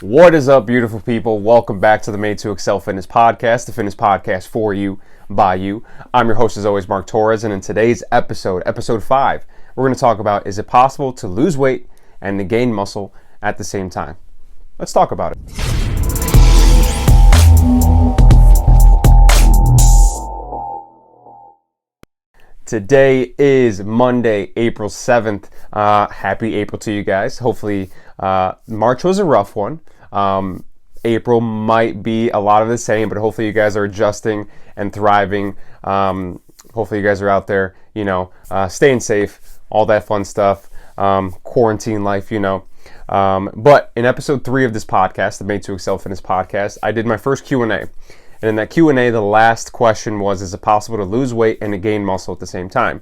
What is up, beautiful people? Welcome back to the Made to Excel Fitness Podcast, the fitness podcast for you, by you. I'm your host, as always, Mark Torres, and in today's episode 5, we're going to talk about, is it possible to lose weight and to gain muscle at the same time? Let's talk about it. Today is Monday, April 7th. Happy April to you guys. Hopefully, March was a rough one. April might be a lot of the same, but hopefully you guys are adjusting and thriving. Hopefully you guys are out there, staying safe, all that fun stuff, quarantine life, But in episode 3 of this podcast, the Made to Excel Fitness Podcast, I did my first Q&A. And in that Q&A, the last question was, is it possible to lose weight and to gain muscle at the same time?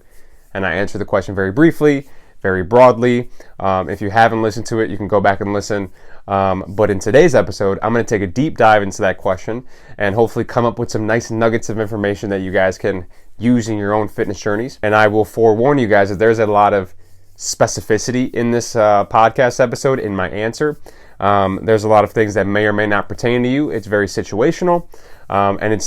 And I answered the question very briefly, very broadly. If you haven't listened to it, you can go back and listen. But in today's episode, I'm going to take a deep dive into that question and hopefully come up with some nice nuggets of information that you guys can use in your own fitness journeys. And I will forewarn you guys that there's a lot of specificity in this podcast episode in my answer. There's a lot of things that may or may not pertain to you. It's very situational. And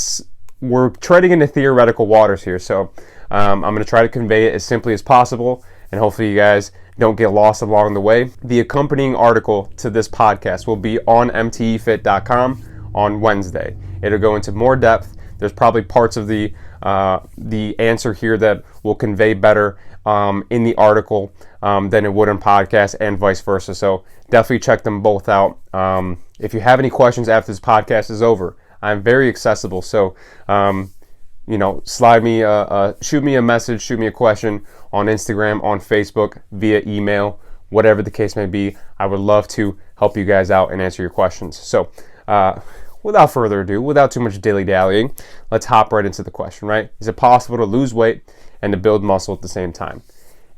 we're treading into theoretical waters here, so I'm going to try to convey it as simply as possible, and hopefully you guys don't get lost along the way. The accompanying article to this podcast will be on mtefit.com on Wednesday. It'll go into more depth. There's probably parts of the answer here that will convey better in the article than it would in podcast, and vice versa. So definitely check them both out. If you have any questions after this podcast is over, I'm very accessible, so shoot me a message, shoot me a question on Instagram, on Facebook, via email, whatever the case may be. I would love to help you guys out and answer your questions. So without further ado, without too much dilly-dallying, let's hop right into the question, right? Is it possible to lose weight and to build muscle at the same time?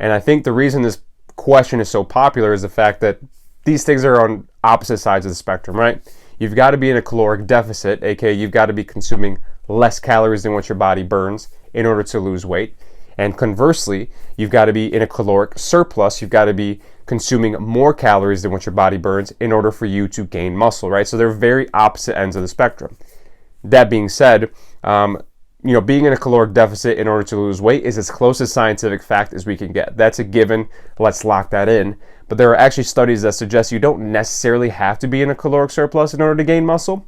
And I think the reason this question is so popular is the fact that these things are on opposite sides of the spectrum, right? You've got to be in a caloric deficit, aka you've got to be consuming less calories than what your body burns in order to lose weight. And conversely, you've got to be in a caloric surplus. You've got to be consuming more calories than what your body burns in order for you to gain muscle, right? So they're very opposite ends of the spectrum. That being said, being in a caloric deficit in order to lose weight is as close to scientific fact as we can get. That's a given. Let's lock that in. But there are actually studies that suggest you don't necessarily have to be in a caloric surplus in order to gain muscle.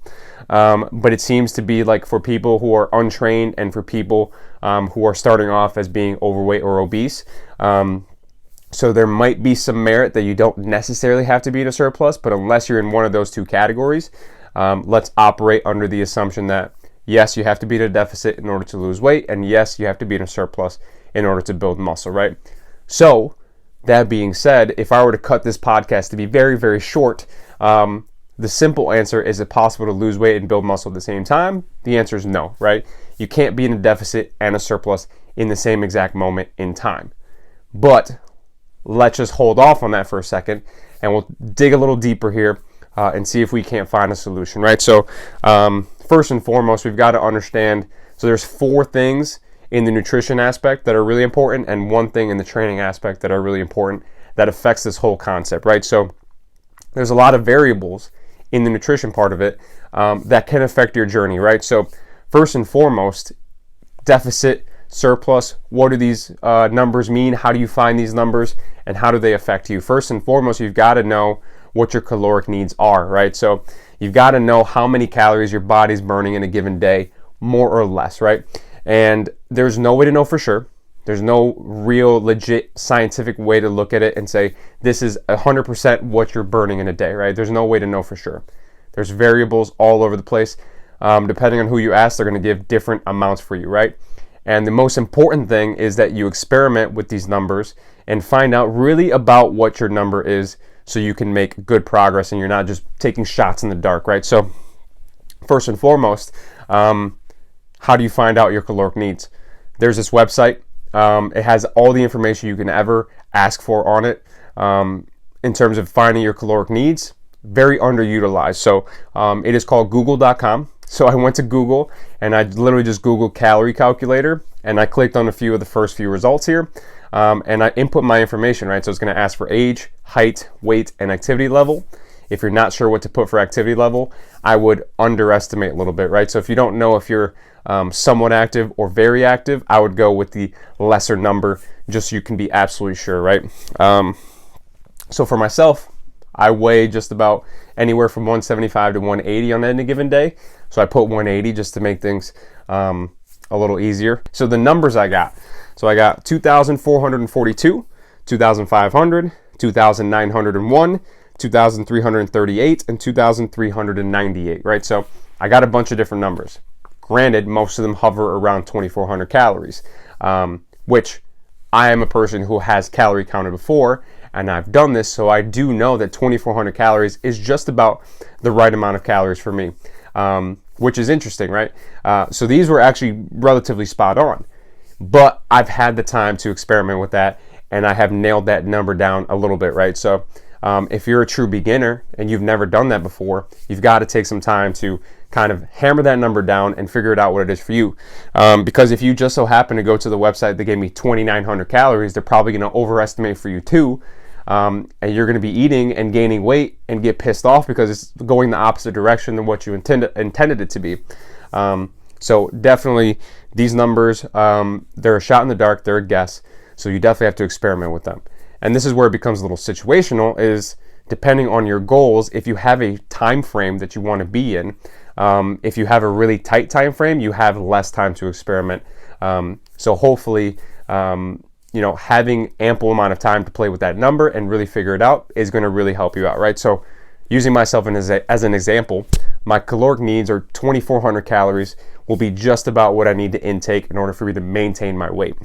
But it seems to be like for people who are untrained and for people who are starting off as being overweight or obese. So there might be some merit that you don't necessarily have to be in a surplus, but unless you're in one of those two categories, let's operate under the assumption that yes, you have to be in a deficit in order to lose weight, and yes, you have to be in a surplus in order to build muscle, right? So that being said, if I were to cut this podcast to be very, very short, the simple answer, is it possible to lose weight and build muscle at the same time? The answer is no, right? You can't be in a deficit and a surplus in the same exact moment in time. But let's just hold off on that for a second, and we'll dig a little deeper here and see if we can't find a solution, right? So first and foremost, we've got to understand, so there's 4 things in the nutrition aspect that are really important, and 1 thing in the training aspect that are really important that affects this whole concept, right? So there's a lot of variables in the nutrition part of it that can affect your journey, right? So first and foremost, deficit, surplus, what do these numbers mean? How do you find these numbers, and how do they affect you? First and foremost, you've got to know what your caloric needs are, right? So you've got to know how many calories your body's burning in a given day, more or less, right? And there's no way to know for sure. There's no real legit scientific way to look at it and say, this is 100% what you're burning in a day, right? There's no way to know for sure. There's variables all over the place. Depending on who you ask, they're going to give different amounts for you, right? And the most important thing is that you experiment with these numbers and find out really about what your number is so you can make good progress and you're not just taking shots in the dark, right? So first and foremost, how do you find out your caloric needs? There's this website. It has all the information you can ever ask for on it in terms of finding your caloric needs. Very underutilized. So it is called google.com. So I went to Google and I literally just Googled calorie calculator and I clicked on a few of the first few results here. And I input my information, right? So it's going to ask for age, height, weight, and activity level. if you're not sure what to put for activity level, I would underestimate a little bit, right? So if you don't know if you're somewhat active or very active, I would go with the lesser number just so you can be absolutely sure, right? So for myself, I weigh just about anywhere from 175 to 180 on any given day. So I put 180 just to make things a little easier. So the numbers I got. So I got 2,442, 2,500, 2,901, 2,338, and 2,398, right? So I got a bunch of different numbers. Granted, most of them hover around 2,400 calories, which I am a person who has calorie counted before, and I've done this, so I do know that 2,400 calories is just about the right amount of calories for me, which is interesting, right? So these were actually relatively spot on, but I've had the time to experiment with that, and I have nailed that number down a little bit, right? So if you're a true beginner and you've never done that before, you've got to take some time to kind of hammer that number down and figure it out what it is for you. Because if you just so happen to go to the website that gave me 2,900 calories, they're probably going to overestimate for you too. And you're going to be eating and gaining weight and get pissed off because it's going the opposite direction than what you intended it to be. So definitely these numbers, they're a shot in the dark, they're a guess. So you definitely have to experiment with them. And this is where it becomes a little situational, is depending on your goals, if you have a time frame that you want to be in, if you have a really tight time frame, you have less time to experiment. So hopefully, having ample amount of time to play with that number and really figure it out is going to really help you out, right? So using myself as an example, my caloric needs are 2,400 calories will be just about what I need to intake in order for me to maintain my weight.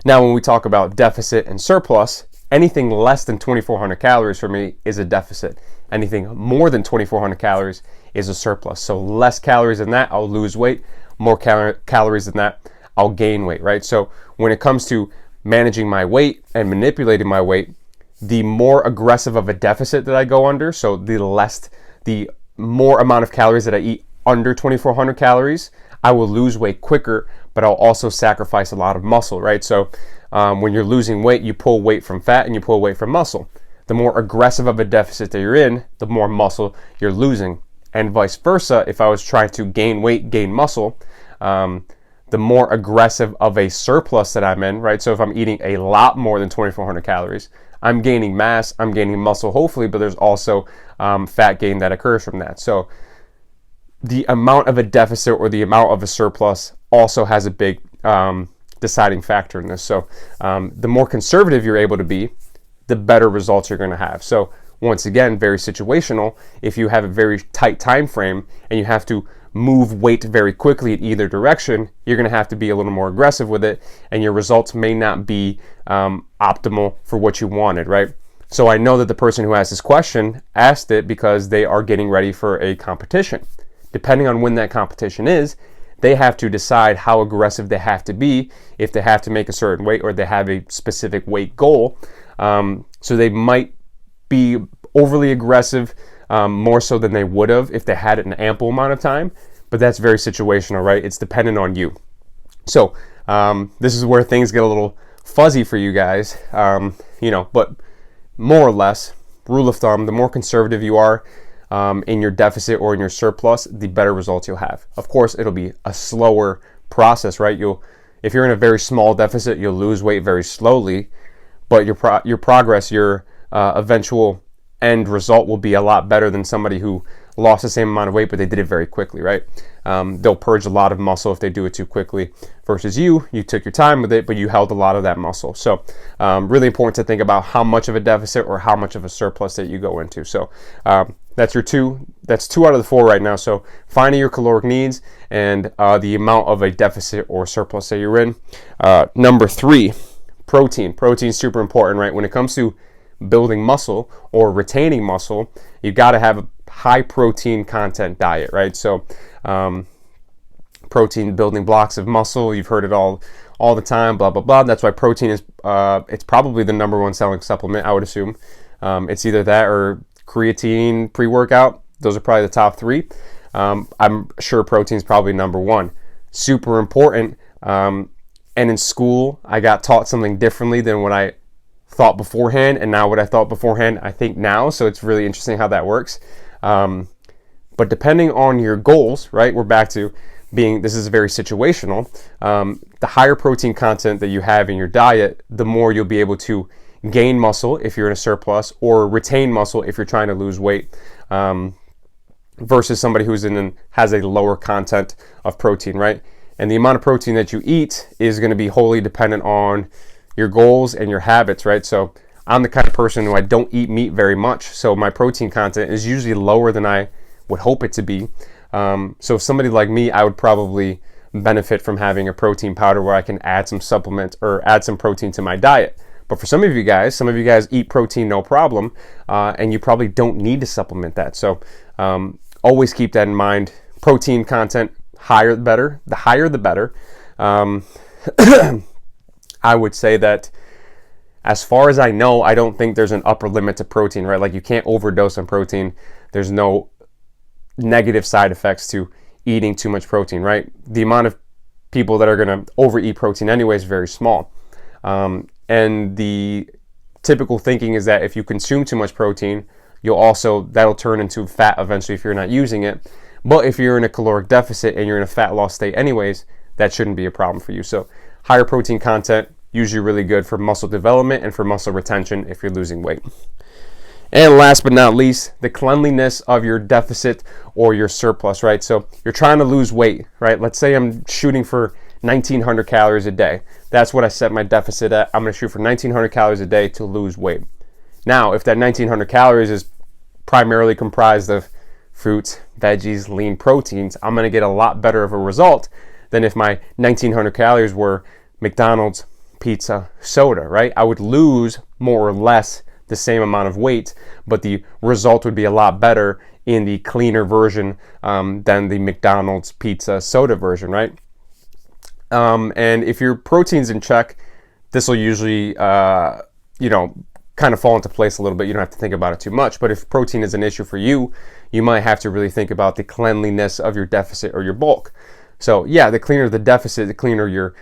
Now, when we talk about deficit and surplus, anything less than 2,400 calories for me is a deficit. Anything more than 2,400 calories is a surplus. So less calories than that, I'll lose weight. More calories than that, I'll gain weight, right? So when it comes to managing my weight and manipulating my weight, the more aggressive of a deficit that I go under, so the more amount of calories that I eat under 2,400 calories, I will lose weight quicker, but I'll also sacrifice a lot of muscle, right? So when you're losing weight, you pull weight from fat and you pull weight from muscle. The more aggressive of a deficit that you're in, the more muscle you're losing. And vice versa, if I was trying to gain weight, gain muscle, the more aggressive of a surplus that I'm in, right? So if I'm eating a lot more than 2,400 calories, I'm gaining mass, I'm gaining muscle, hopefully, but there's also fat gain that occurs from that. So the amount of a deficit or the amount of a surplus also has a big deciding factor in this. So the more conservative you're able to be, the better results you're going to have. So once again, very situational. If you have a very tight time frame and you have to move weight very quickly in either direction, you're going to have to be a little more aggressive with it, and your results may not be optimal for what you wanted, right? So I know that the person who asked this question asked it because they are getting ready for a competition. Depending on when that competition is, they have to decide how aggressive they have to be if they have to make a certain weight or they have a specific weight goal. So they might be overly aggressive, more so than they would have if they had it an ample amount of time, but that's very situational, right? It's dependent on you. So this is where things get a little fuzzy for you guys, but more or less, rule of thumb, the more conservative you are in your deficit or in your surplus, the better results you'll have. Of course, it'll be a slower process, right? If you're in a very small deficit, you'll lose weight very slowly, but your progress, your eventual end result will be a lot better than somebody who lost the same amount of weight, but they did it very quickly, right? They'll purge a lot of muscle if they do it too quickly, versus you took your time with it, but you held a lot of that muscle. So really important to think about how much of a deficit or how much of a surplus that you go into. So that's two out of the four right now. So finding your caloric needs and the amount of a deficit or surplus that you're in. Number 3, protein. Protein is super important, right? When it comes to building muscle or retaining muscle, you got to have a high protein content diet, right? So protein building blocks of muscle, you've heard it all the time, blah blah blah. That's why protein is it's probably the number one selling supplement, I would assume. It's either that or creatine pre-workout. Those are probably the top 3. I'm sure protein is probably number 1. Super important. And in school, I got taught something differently than what I thought beforehand, and now what I thought beforehand, I think now. So it's really interesting how that works. But depending on your goals, right, we're back to being, this is very situational. The higher protein content that you have in your diet, the more you'll be able to gain muscle if you're in a surplus, or retain muscle if you're trying to lose weight, versus somebody who's has a lower content of protein, right? And the amount of protein that you eat is going to be wholly dependent on your goals and your habits, right? So I'm the kind of person who I don't eat meat very much, so my protein content is usually lower than I would hope it to be. So somebody like me, I would probably benefit from having a protein powder where I can add some supplement or add some protein to my diet. But for some of you guys eat protein no problem, and you probably don't need to supplement that. So always keep that in mind. Protein content, higher the better. The higher the better. I would say that, as far as I know, I don't think there's an upper limit to protein, right? Like, you can't overdose on protein. There's no negative side effects to eating too much protein, right? The amount of people that are going to overeat protein anyway is very small. And the typical thinking is that if you consume too much protein, that'll turn into fat eventually if you're not using it. But if you're in a caloric deficit and you're in a fat loss state anyways, that shouldn't be a problem for you. So higher protein content, usually really good for muscle development and for muscle retention if you're losing weight. And last but not least, the cleanliness of your deficit or your surplus, right? So you're trying to lose weight, right? Let's say I'm shooting for 1,900 calories a day. That's what I set my deficit at. I'm going to shoot for 1,900 calories a day to lose weight. Now, if that 1,900 calories is primarily comprised of fruits, veggies, lean proteins, I'm going to get a lot better of a result than if my 1,900 calories were McDonald's, pizza, soda, right? I would lose more or less the same amount of weight, but the result would be a lot better in the cleaner version than the McDonald's, pizza, soda version, right? And if your protein's in check, this will usually, kind of fall into place a little bit. You don't have to think about it too much. But if protein is an issue for you, you might have to really think about the cleanliness of your deficit or your bulk. So yeah, the cleaner the deficit, the cleaner your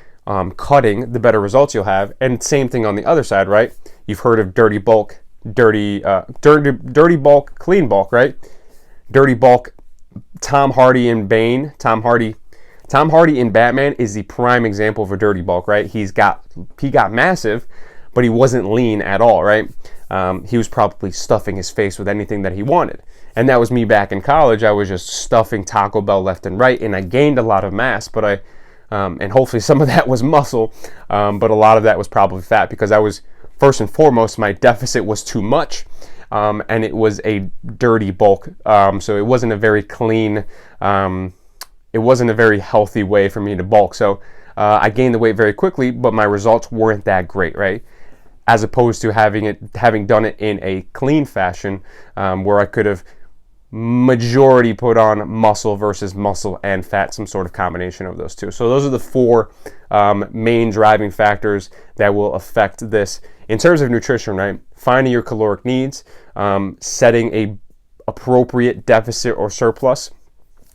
cutting, the better results you'll have. And same thing on the other side, right? You've heard of dirty bulk, dirty bulk, clean bulk, right? Dirty bulk. Tom Hardy in Batman is the prime example of a dirty bulk, right? He got massive, but he wasn't lean at all, right? He was probably stuffing his face with anything that he wanted. And that was me back in college. I was just stuffing Taco Bell left and right, and I gained a lot of mass, but and hopefully some of that was muscle, but a lot of that was probably fat, because I was, first and foremost, my deficit was too much, and it was a dirty bulk. So it wasn't a very clean, it wasn't a very healthy way for me to bulk. So I gained the weight very quickly, but my results weren't that great, right? As opposed to having done it in a clean fashion, where I could have majority put on muscle versus muscle and fat, some sort of combination of those two. So those are the four main driving factors that will affect this in terms of nutrition, right? Finding your caloric needs, setting a appropriate deficit or surplus,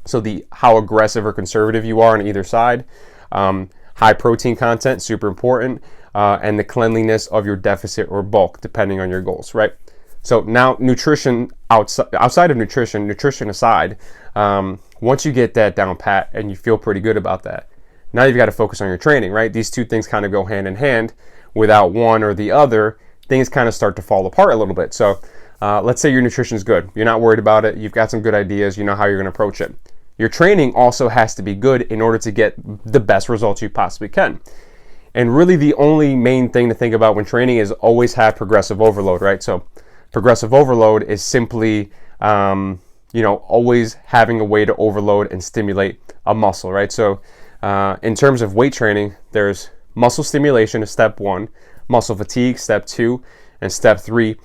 so how aggressive or conservative you are on either side, high protein content, super important, and the cleanliness of your deficit or bulk, depending on your goals, right? So now nutrition, outside of nutrition aside, once you get that down pat and you feel pretty good about that, now you've got to focus on your training, right? These two things kind of go hand in hand. Without one or the other, things kind of start to fall apart a little bit. So let's say your nutrition is good. You're not worried about it. You've got some good ideas. You know how you're going to approach it. Your training also has to be good in order to get the best results you possibly can. And really the only main thing to think about when training is always have progressive overload, right? So progressive overload is simply, always having a way to overload and stimulate a muscle, right? So in terms of weight training, there's muscle stimulation is step 1, muscle fatigue, step 2, and step 3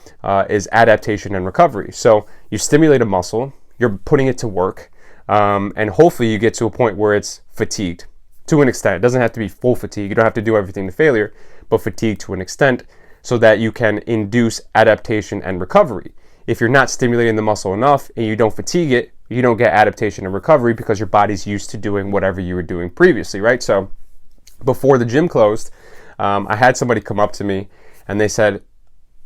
is adaptation and recovery. So you stimulate a muscle, you're putting it to work, and hopefully you get to a point where it's fatigued to an extent. It doesn't have to be full fatigue. You don't have to do everything to failure, but fatigue to an extent, so that you can induce adaptation and recovery. If you're not stimulating the muscle enough and you don't fatigue it, you don't get adaptation and recovery, because your body's used to doing whatever you were doing previously, right? So before the gym closed, I had somebody come up to me and they said,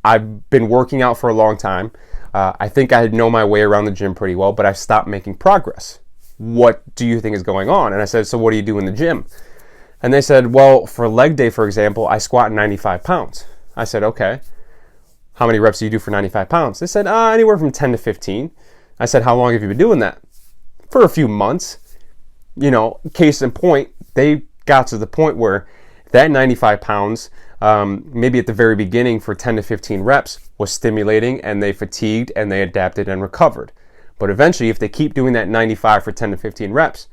I've been working out for a long time. I think I know my way around the gym pretty well, but I stopped making progress. What do you think is going on? And I said, so what do you do in the gym? And they said, well, for leg day, for example, I squat 95 pounds. I said, okay. How many reps do you do for 95 pounds? They said, anywhere from 10 to 15. I said, how long have you been doing that? For a few months. You know, case in point, they got to the point where that 95 pounds, maybe at the very beginning for 10 to 15 reps, was stimulating, and they fatigued and they adapted and recovered. But eventually, if they keep doing that 95 for 10 to 15 reps,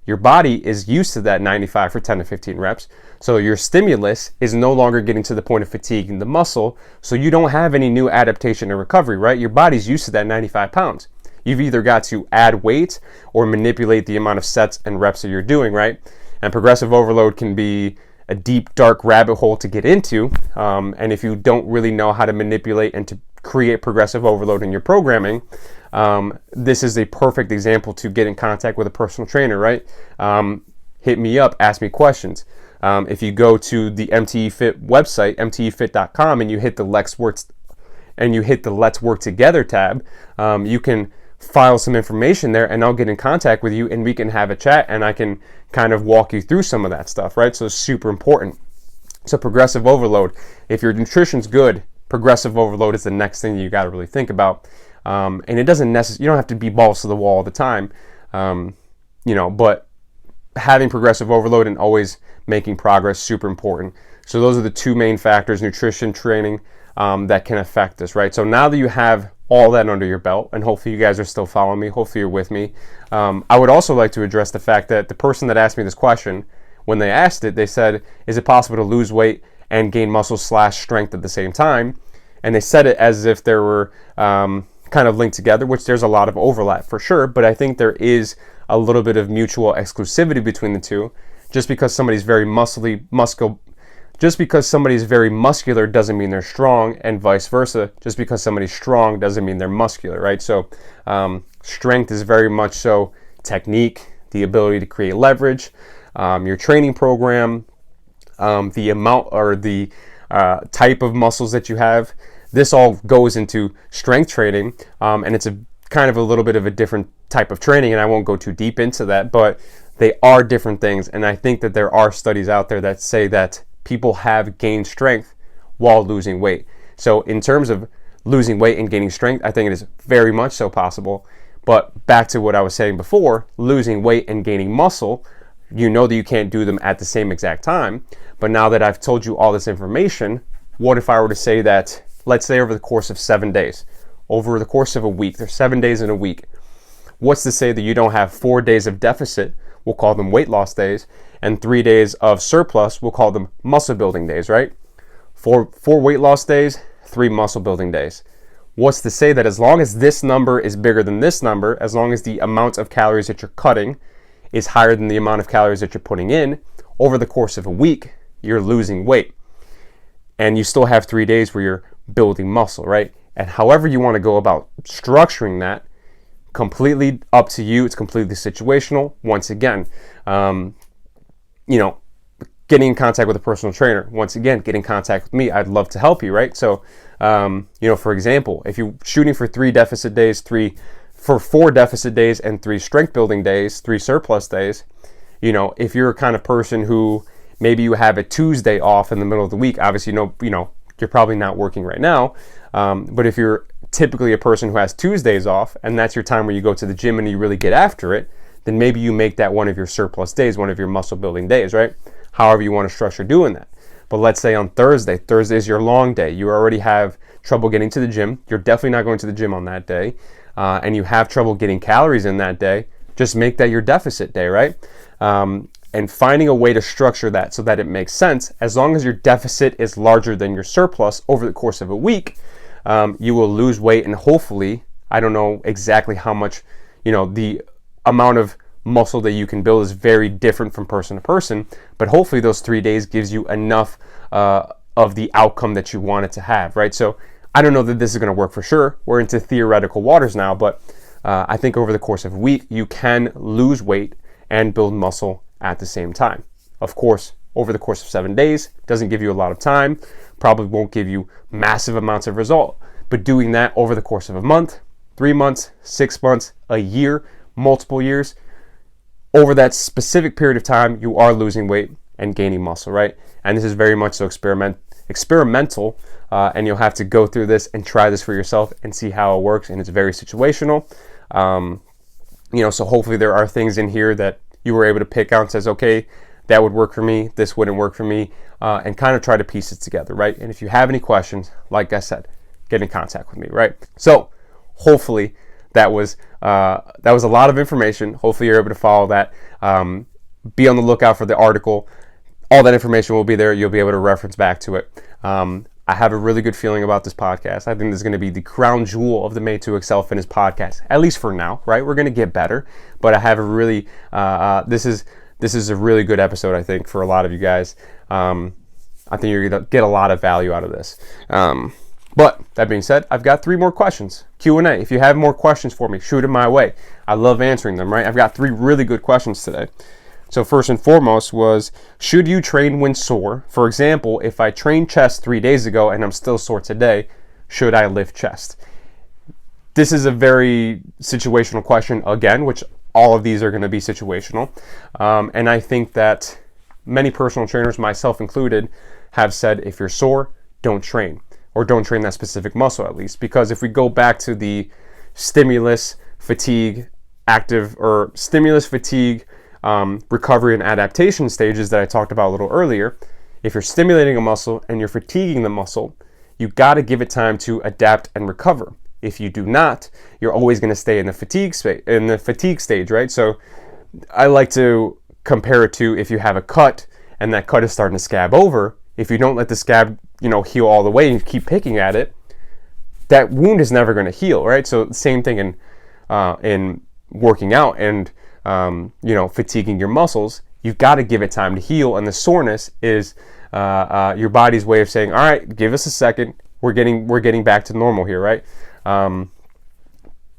your body is used to that 95 for 10 to 15 reps. So your stimulus is no longer getting to the point of fatiguing the muscle. So you don't have any new adaptation and recovery, right? Your body's used to that 95 pounds. You've either got to add weight or manipulate the amount of sets and reps that you're doing, right? And progressive overload can be a deep, dark rabbit hole to get into. And if you don't really know how to manipulate and to create progressive overload in your programming, this is a perfect example to get in contact with a personal trainer, right? Hit me up, ask me questions. If you go to the MTE Fit website, mtefit.com, and you hit the Let's Work Together tab, you can file some information there, and I'll get in contact with you, and we can have a chat, and I can kind of walk you through some of that stuff, right? So it's super important. So progressive overload, if your nutrition's good, progressive overload is the next thing you got to really think about. And it doesn't necessarily, you don't have to be balls to the wall all the time, but having progressive overload and always making progress, super important. So those are the two main factors, nutrition, training, that can affect this, right? So now that you have all that under your belt, and hopefully you guys are still following me, hopefully you're with me, I would also like to address the fact that the person that asked me this question, when they asked it, they said, is it possible to lose weight and gain muscle / strength at the same time? And they said it as if they were kind of linked together, which there's a lot of overlap for sure, but I think there is a little bit of mutual exclusivity between the two. Just because somebody's very muscular doesn't mean they're strong, and vice versa. Just because somebody's strong doesn't mean they're muscular, right? So strength is very much so technique, the ability to create leverage, your training program, the amount or the type of muscles that you have. This all goes into strength training, and it's a kind of a little bit of a different type of training, and I won't go too deep into that, but they are different things. And I think that there are studies out there that say that people have gained strength while losing weight. So in terms of losing weight and gaining strength, I think it is very much so possible. But back to what I was saying before, losing weight and gaining muscle, you know that you can't do them at the same exact time. But now that I've told you all this information, what if I were to say that, let's say over the course of 7 days, over the course of a week, there's 7 days in a week. What's to say that you don't have 4 days of deficit, we'll call them weight loss days, and 3 days of surplus, we'll call them muscle building days, right? Four weight loss days, 3 muscle building days. What's to say that as long as this number is bigger than this number, as long as the amount of calories that you're cutting is higher than the amount of calories that you're putting in, over the course of a week, you're losing weight. And you still have 3 days where you're building muscle, right? And however you want to go about structuring that, completely up to you. It's completely situational. Once again, getting in contact with a personal trainer. Once again, get in contact with me. I'd love to help you, right? So, for example, if you're shooting for 4 deficit days and 3 strength building days, 3 surplus days, if you're a kind of person who maybe you have a Tuesday off in the middle of the week, obviously, you're probably not working right now. But if you're typically a person who has Tuesdays off, and that's your time where you go to the gym and you really get after it, then maybe you make that one of your surplus days, one of your muscle building days, right? However you want to structure doing that. But let's say on Thursday is your long day. You already have trouble getting to the gym. You're definitely not going to the gym on that day. And you have trouble getting calories in that day. Just make that your deficit day, right? And finding a way to structure that so that it makes sense. As long as your deficit is larger than your surplus over the course of a week, you will lose weight, and hopefully, I don't know exactly how much, the amount of muscle that you can build is very different from person to person, but hopefully those 3 days gives you enough of the outcome that you want it to have, right? So I don't know that this is going to work for sure. We're into theoretical waters now, but I think over the course of a week, you can lose weight and build muscle at the same time. Of course, over the course of 7 days. Doesn't give you a lot of time, probably won't give you massive amounts of result, but doing that over the course of a month, 3 months, 6 months, a year, multiple years, over that specific period of time, you are losing weight and gaining muscle, right? And this is very much so experimental, and you'll have to go through this and try this for yourself and see how it works, and it's very situational. So hopefully there are things in here that you were able to pick out and says, okay, that would work for me, this wouldn't work for me, and kind of try to piece it together, right? And if you have any questions, like I said, get in contact with me, right? So hopefully that was a lot of information. Hopefully you're able to follow that. Be on the lookout for the article. All that information will be there. You'll be able to reference back to it. I have a really good feeling about this podcast. I think this is going to be the crown jewel of the Made to Excel Fitness podcast, at least for now, right? We're going to get better, but I have a really, this is a really good episode, I think, for a lot of you guys. I think you're going to get a lot of value out of this. But that being said, I've got 3 more questions. Q&A. If you have more questions for me, shoot them my way. I love answering them, right? I've got 3 really good questions today. So first and foremost was, should you train when sore? For example, if I trained chest 3 days ago and I'm still sore today, should I lift chest? This is a very situational question again, which all of these are going to be situational. And I think that many personal trainers, myself included, have said if you're sore, don't train, or don't train that specific muscle at least. Because if we go back to the stimulus, fatigue, recovery and adaptation stages that I talked about a little earlier, if you're stimulating a muscle and you're fatiguing the muscle, you got to give it time to adapt and recover. If you do not, you're always going to stay in the fatigue stage, right? So I like to compare it to if you have a cut and that cut is starting to scab over. If you don't let the scab, heal all the way and you keep picking at it, that wound is never going to heal, right? So same thing in working out and fatiguing your muscles. You've got to give it time to heal, and the soreness is your body's way of saying, all right, give us a second, we're getting back to normal here, right?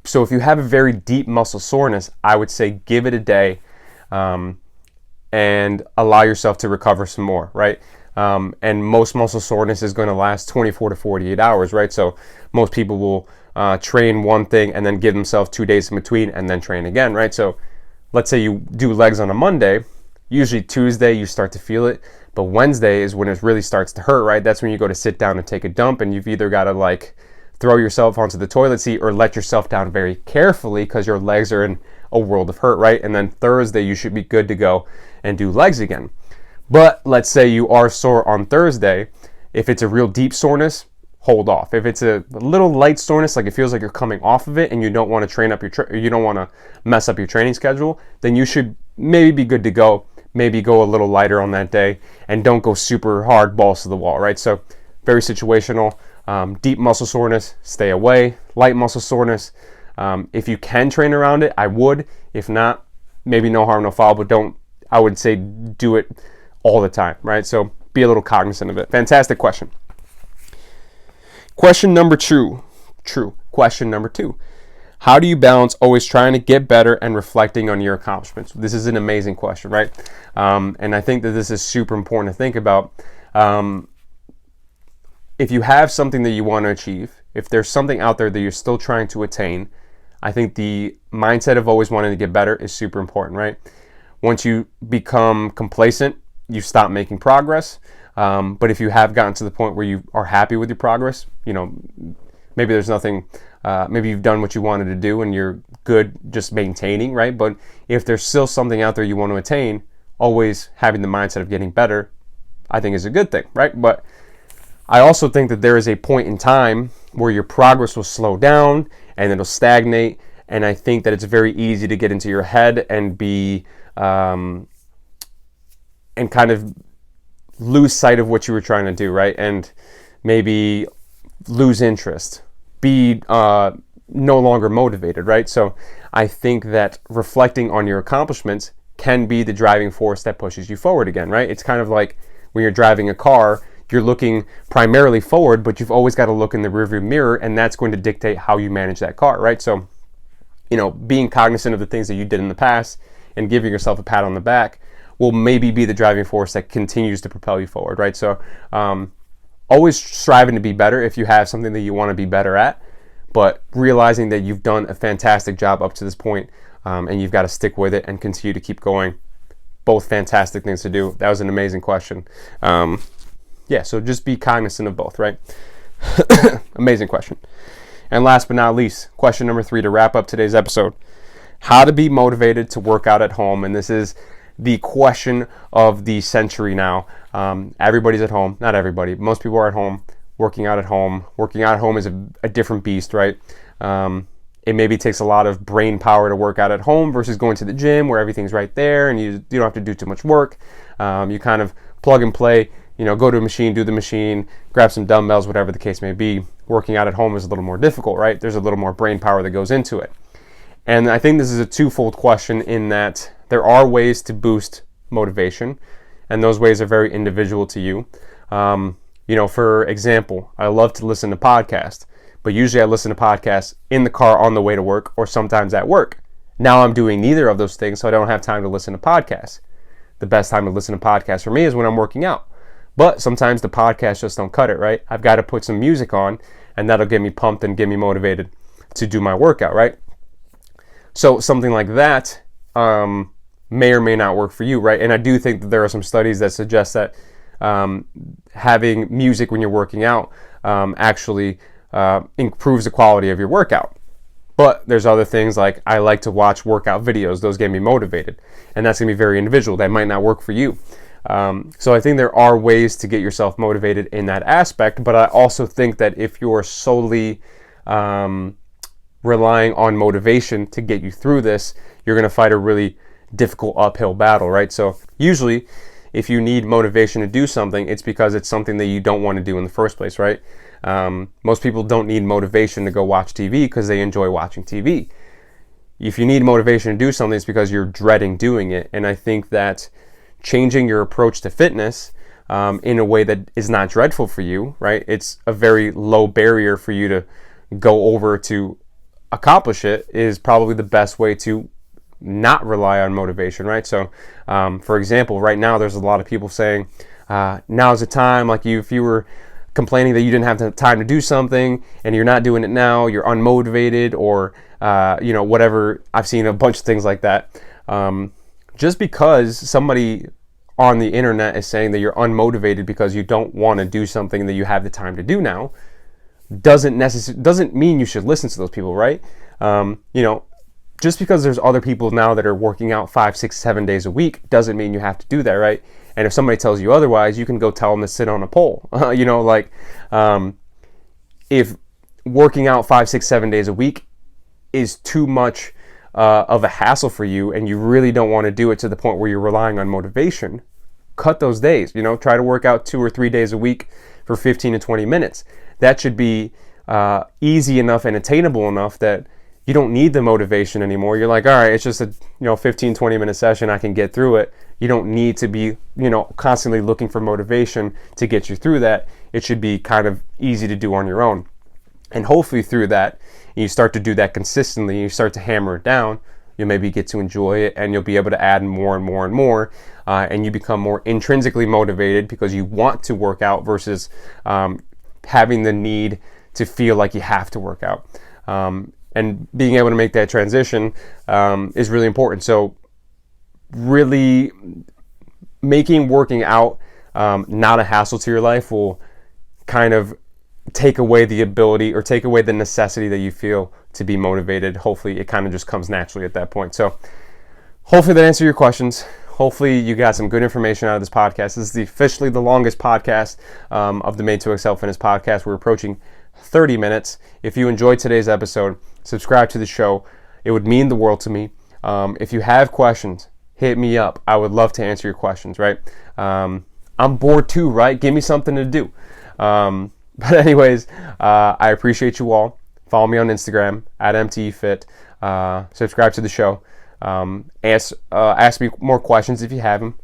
So if you have a very deep muscle soreness, I would say give it a day and allow yourself to recover some more, right? And most muscle soreness is going to last 24 to 48 hours, right? So most people will train one thing and then give themselves 2 days in between and then train again, right? So let's say you do legs on a Monday, usually Tuesday you start to feel it, but Wednesday is when it really starts to hurt, right? That's when you go to sit down and take a dump, and you've either got to throw yourself onto the toilet seat or let yourself down very carefully because your legs are in a world of hurt, right? And then Thursday you should be good to go and do legs again. But let's say you are sore on Thursday. If it's a real deep soreness, hold off. If it's a little light soreness, like it feels like you're coming off of it and you don't want to you don't want to mess up your training schedule, then you should maybe be good to go. Maybe go a little lighter on that day and don't go super hard balls to the wall, right? So very situational. Deep muscle soreness, stay away. Light muscle soreness, if you can train around it, I would. If not, maybe no harm, no foul, but I would say do it all the time, right? So be a little cognizant of it. Fantastic question. Question number 2. Question number 2. How do you balance always trying to get better and reflecting on your accomplishments? This is an amazing question, right? And I think that this is super important to think about. If you have something that you want to achieve, if there's something out there that you're still trying to attain, I think the mindset of always wanting to get better is super important, right? Once you become complacent, you stop making progress. But if you have gotten to the point where you are happy with your progress, maybe there's nothing, maybe you've done what you wanted to do and you're good just maintaining, right? But if there's still something out there you want to attain, always having the mindset of getting better, I think is a good thing, right? But I also think that there is a point in time where your progress will slow down and it'll stagnate. And I think that it's very easy to get into your head and be, and kind of lose sight of what you were trying to do, right? And maybe lose interest, be no longer motivated, right? So I think that reflecting on your accomplishments can be the driving force that pushes you forward again, right? It's kind of like when you're driving a car, you're looking primarily forward, but you've always got to look in the rearview mirror, and that's going to dictate how you manage that car, right? So, being cognizant of the things that you did in the past and giving yourself a pat on the back will maybe be the driving force that continues to propel you forward, right? So always striving to be better if you have something that you want to be better at, but realizing that you've done a fantastic job up to this point, and you've got to stick with it and continue to keep going. Both fantastic things to do. That was an amazing question. So just be cognizant of both, right? Amazing question. And last but not least, question number 3 to wrap up today's episode: how to be motivated to work out at home. And this is the question of the century now. Everybody's at home. Not everybody. Most people are at home, working out at home. Working out at home is a different beast, right? It maybe takes a lot of brain power to work out at home versus going to the gym where everything's right there and you don't have to do too much work. You kind of plug and play, go to a machine, do the machine, grab some dumbbells, whatever the case may be. Working out at home is a little more difficult, right? There's a little more brain power that goes into it. And I think this is a twofold question in that there are ways to boost motivation, and those ways are very individual to you. For example, I love to listen to podcasts, but usually I listen to podcasts in the car on the way to work or sometimes at work. Now I'm doing neither of those things, so I don't have time to listen to podcasts. The best time to listen to podcasts for me is when I'm working out. But sometimes the podcasts just don't cut it, right? I've got to put some music on, and that'll get me pumped and get me motivated to do my workout, right? So something like that may or may not work for you, right? And I do think that there are some studies that suggest that having music when you're working out actually improves the quality of your workout. But there's other things like I like to watch workout videos. Those get me motivated. And that's going to be very individual. That might not work for you. So I think there are ways to get yourself motivated in that aspect. But I also think that if you're solely relying on motivation to get you through this, you're going to fight a really difficult uphill battle, right? So usually if you need motivation to do something, it's because it's something that you don't want to do in the first place, right? Most people don't need motivation to go watch TV because they enjoy watching TV. If you need motivation to do something, it's because you're dreading doing it. And I think that changing your approach to fitness in a way that is not dreadful for you, right? It's a very low barrier for you to go over to accomplish it is probably the best way to not rely on motivation, right? So, for example, right now there's a lot of people saying, now's the time, like if you were complaining that you didn't have the time to do something and you're not doing it now, you're unmotivated, or whatever. I've seen a bunch of things like that. Just because somebody on the internet is saying that you're unmotivated because you don't want to do something that you have the time to do now doesn't mean you should listen to those people, right? Just because there's other people now that are working out 5, 6, 7 days a week doesn't mean you have to do that, right? And if somebody tells you otherwise, you can go tell them to sit on a pole. If working out 5, 6, 7 days a week is too much of a hassle for you and you really don't want to do it to the point where you're relying on motivation, cut those days. Try to work out 2 or 3 days a week for 15 to 20 minutes. That should be easy enough and attainable enough that you don't need the motivation anymore. You're like, all right, it's just a 15, 20 minute session. I can get through it. You don't need to be constantly looking for motivation to get you through that. It should be kind of easy to do on your own. And hopefully through that, you start to do that consistently, and you start to hammer it down, you'll maybe get to enjoy it, and you'll be able to add more and more and more, and you become more intrinsically motivated because you want to work out versus having the need to feel like you have to work out. And being able to make that transition is really important. So really making working out not a hassle to your life will kind of take away the ability or take away the necessity that you feel to be motivated. Hopefully it kind of just comes naturally at that point. So hopefully that answered your questions. Hopefully you got some good information out of this podcast. This is officially the longest podcast of the Made to Excel Fitness podcast. We're approaching 30 minutes. If you enjoyed today's episode, subscribe to the show. It would mean the world to me. If you have questions, hit me up. I would love to answer your questions, right? I'm bored too, right? Give me something to do. But anyways, I appreciate you all. Follow me on Instagram at MTEFit. Subscribe to the show. Ask me more questions if you have them.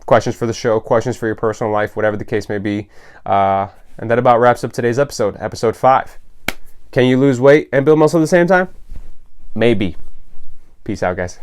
Questions for the show, questions for your personal life, whatever the case may be. And that about wraps up today's episode, episode 5. Can you lose weight and build muscle at the same time? Maybe. Peace out, guys.